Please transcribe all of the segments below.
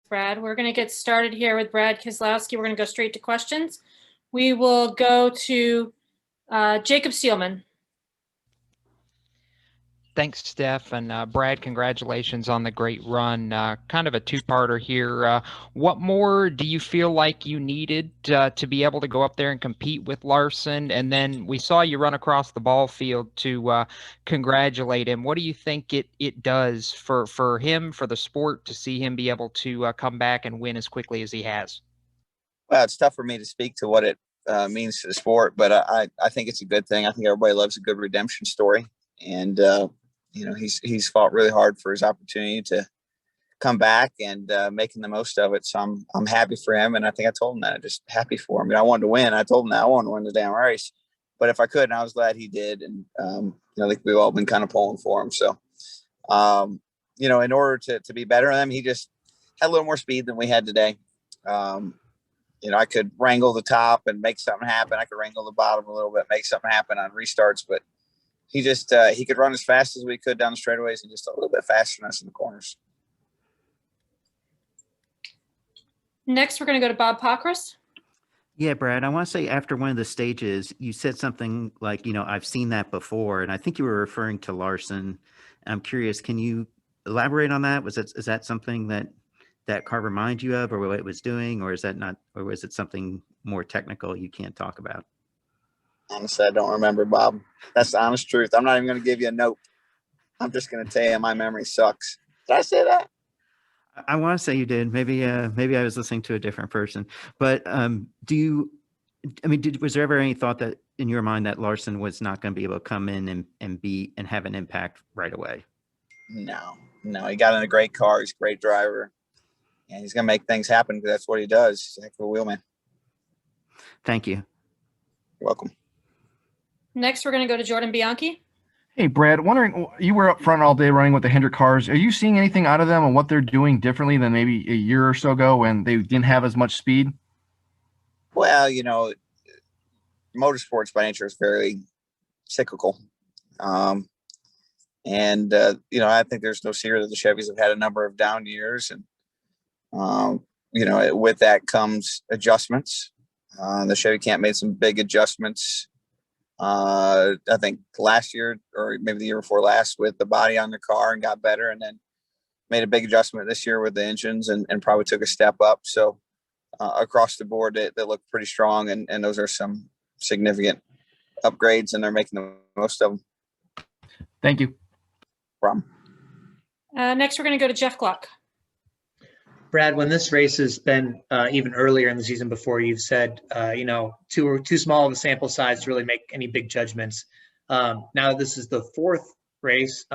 Brad. We're going to get started here with Brad Keselowski. We're going to go straight to questions. We will go to Jacob Seelman. Thanks, Steph. And Brad, congratulations on the great run. Kind of a two-parter here. What more do you feel like you needed to be able to go up there and compete with Larson? And then we saw you run across the ball field to congratulate him. What do you think it does for him, for the sport, to see him be able to come back and win as quickly as he has? Well, it's tough for me to speak to what it means to the sport, but I think it's a good thing. I think everybody loves a good redemption story. And, he's fought really hard for his opportunity to come back and making the most of it. So I'm happy for him. And I think I told him that. I'm just happy for him. I wanted to win. I told him that I wanted to win the damn race. But if I could, and I was glad he did. And, I think we've all been kind of pulling for him. So, in order to be better than him, he just had a little more speed than we had today. I could wrangle the top and make something happen. I could wrangle the bottom a little bit, make something happen on restarts, but he just he could run as fast as we could down the straightaways and just a little bit faster than us in the corners. Next, we're going to go to Bob Pockrass. Yeah, Brad, I want to say after one of the stages, you said something like, I've seen that before. And I think you were referring to Larson. I'm curious, can you elaborate on that? Is that something that car reminded you of, or what it was doing, or is that not, or was it something more technical you can't talk about? Honestly, I don't remember, Bob. That's the honest truth. I'm not even going to give you a note. I'm just going to tell you my memory sucks. Did I say that? I want to say you did. Maybe I was listening to a different person. But was there ever any thought that in your mind that Larson was not going to be able to come in and have an impact right away? No. He got in a great car. He's a great driver. And he's going to make things happen because that's what he does. He's a heck of a wheelman. Thank you. You're welcome. Next, we're going to go to Jordan Bianchi. Hey, Brad, wondering, you were up front all day running with the Hendrick cars. Are you seeing anything out of them and what they're doing differently than maybe a year or so ago when they didn't have as much speed? Well, motorsports by nature is very cyclical. I think there's no secret that the Chevys have had a number of down years. And, with that comes adjustments. The Chevy Camp made some big adjustments. I think last year or maybe the year before last with the body on the car and got better, and then made a big adjustment this year with the engines and probably took a step up. So across the board, they look pretty strong, and those are some significant upgrades, and they're making the most of them. Thank you. Problem. Next, we're going to go to Jeff Gluck. Brad, when this race has been even earlier in the season before, you've said, too small of a sample size to really make any big judgments. Now that this is the fourth race,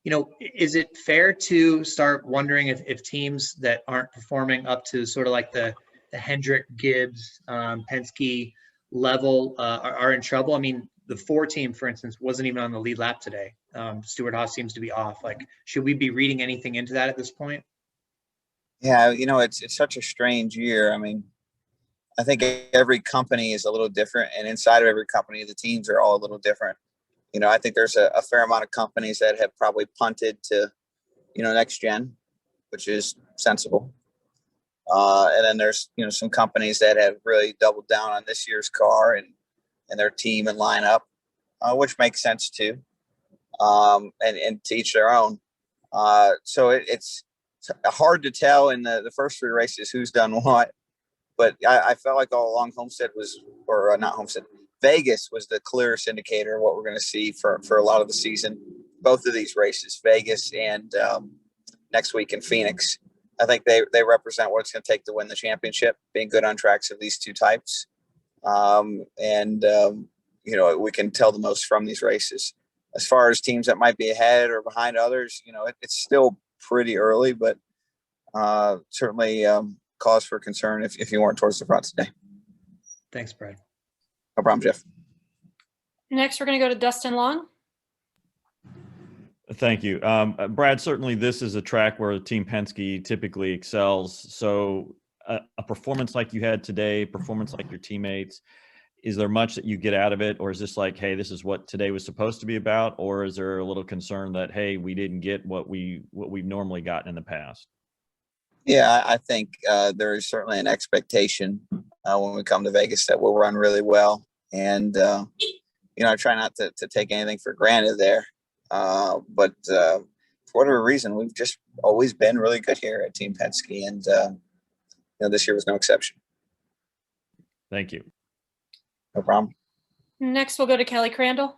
is it fair to start wondering if teams that aren't performing up to sort of like the Hendrick, Gibbs, Penske level are in trouble? I mean, the 4 team, for instance, wasn't even on the lead lap today. Stewart-Haas seems to be off. Like, should we be reading anything into that at this point? Yeah, it's such a strange year. I mean, I think every company is a little different, and inside of every company, the teams are all a little different. I think there's a fair amount of companies that have probably punted to, next gen, which is sensible. And then there's, some companies that have really doubled down on this year's car and their team and lineup, which makes sense too. And to each their own. So it's hard to tell in the first 3 races who's done what, but I felt like all along Vegas was the clearest indicator of what we're going to see for a lot of the season. Both of these races, Vegas and next week in Phoenix, I think they represent what it's going to take to win the championship, being good on tracks of these 2 types. We can tell the most from these races. As far as teams that might be ahead or behind others, it's still pretty early, but certainly cause for concern if you weren't towards the front today. Thanks, Brad. No problem, Jeff. Next, we're going to go to Dustin Long. Thank you. Brad, certainly this is a track where Team Penske typically excels. So a performance like you had today, performance like your teammates, is there much that you get out of it? Or is this like, hey, this is what today was supposed to be about? Or is there a little concern that, hey, we didn't get what we've normally gotten in the past? Yeah, I think there is certainly an expectation when we come to Vegas that we'll run really well. And, I try not to take anything for granted there. But for whatever reason, we've just always been really good here at Team Penske. And, this year was no exception. Thank you. No problem. Next, we'll go to Kelly Crandall.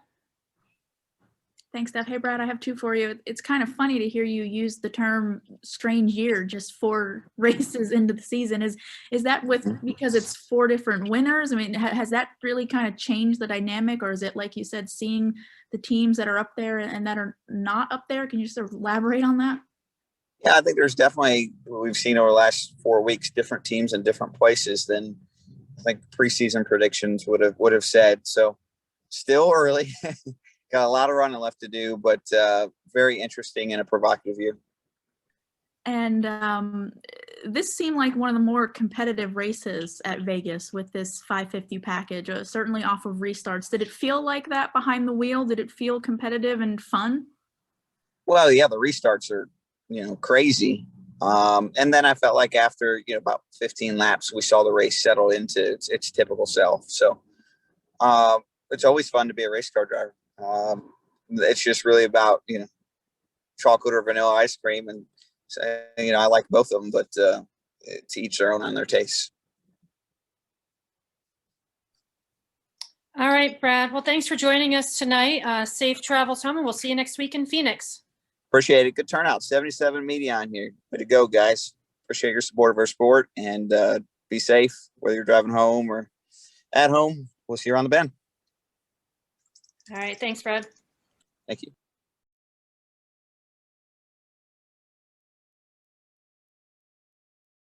Thanks, Steph. Hey, Brad, I have two for you. It's kind of funny to hear you use the term strange year just 4 races into the season. Is that because it's 4 different winners? I mean, has that really kind of changed the dynamic, or is it, like you said, seeing the teams that are up there and that are not up there? Can you just sort of elaborate on that? Yeah, I think there's definitely, we've seen over the last 4 weeks, different teams in different places than I think preseason predictions would have said. So still early. Got a lot of running left to do, but very interesting and a provocative year. And this seemed like one of the more competitive races at Vegas with this 550 package, certainly off of restarts. Did it feel like that behind the wheel? Did it feel competitive and fun? Well, yeah, the restarts are, crazy. And then I felt like after, about 15 laps, we saw the race settle into its typical self. So it's always fun to be a race car driver. It's just really about, chocolate or vanilla ice cream. And, I like both of them, but to each their own on their taste. All right, Brad. Well, thanks for joining us tonight. Safe travels home, and we'll see you next week in Phoenix. Appreciate it. Good turnout. 77 media on here. Way to go, guys. Appreciate your support of our sport, and be safe, whether you're driving home or at home. We'll see you around the bend. All right. Thanks, Brad. Thank you.